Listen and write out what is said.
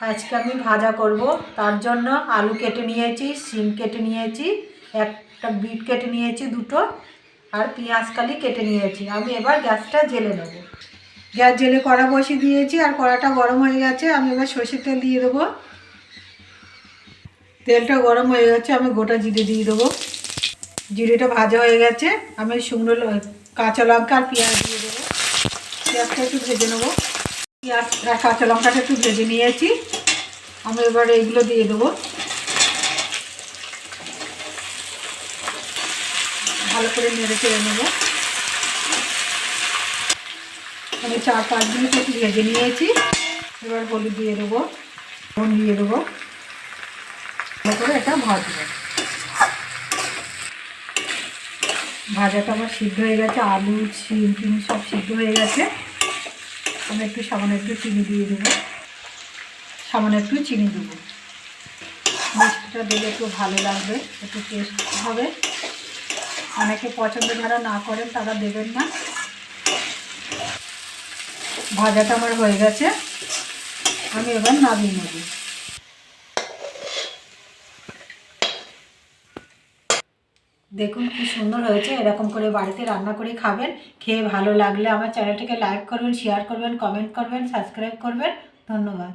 আজকে আমি ভাজা করব, তার জন্য আলু কেটে নিয়েছি, সিম কেটে নিয়েছি, একটা বিট কেটে নিয়েছি দুটো, আর পেঁয়াজ কালি কেটে নিয়েছি। আমি এবার গ্যাসটা জ্বেলে নেব। গ্যাস জ্বেলে কড়া বসিয়ে দিয়েছি, আর কড়াটা গরম হয়ে গেছে। আমি এবার সরষের তেল দিয়ে দেবো। তেলটা গরম হয়ে গেছে, আমি গোটা জিরে দিয়ে দেবো। জিরেটা ভাজা হয়ে গেছে, আমি শুকনো কাঁচা লঙ্কা আর পেঁয়াজ দিয়ে দেবো। পেঁয়াজটা একটু ভেজে নেবো। পেঁয়াজ আর কাঁচা লঙ্কাটা একটু ভেজে নিয়েছি, আমি এবার এইগুলো দিয়ে দেবো। ভালো করে নেড়ে চেড়ে নেবো। আমি 4-5 মিনিট একটু ভেজে নিয়েছি। এবার হলুদ দিয়ে দেবো, লবণ দিয়ে দেবো, ভালো করে এটা ভাজবো। ভাজাটা আমার সিদ্ধ হয়ে গেছে, আলু সিম টিম সব সিদ্ধ হয়ে গেছে। আমি একটু সামান্য একটু চিনি দিয়ে দেবো, সামান্য একটু চিনি দেবো। মিষ্টিটা দিলে একটু ভালো লাগবে, একটু টেস্ট হবে। অনেকে পছন্দ যারা না করেন তারা দেবেন না। ভাজাটা আমার হয়ে গেছে, আমি এবার নামিয়ে নেব। দেখুন কি সুন্দর হয়েছে। এরকম করে বাড়িতে রান্না করে খাবেন। খেয়ে ভালো লাগলে আমার চ্যানেলটিকে লাইক করবেন, শেয়ার করবেন, কমেন্ট করবেন, সাবস্ক্রাইব করবেন। ধন্যবাদ।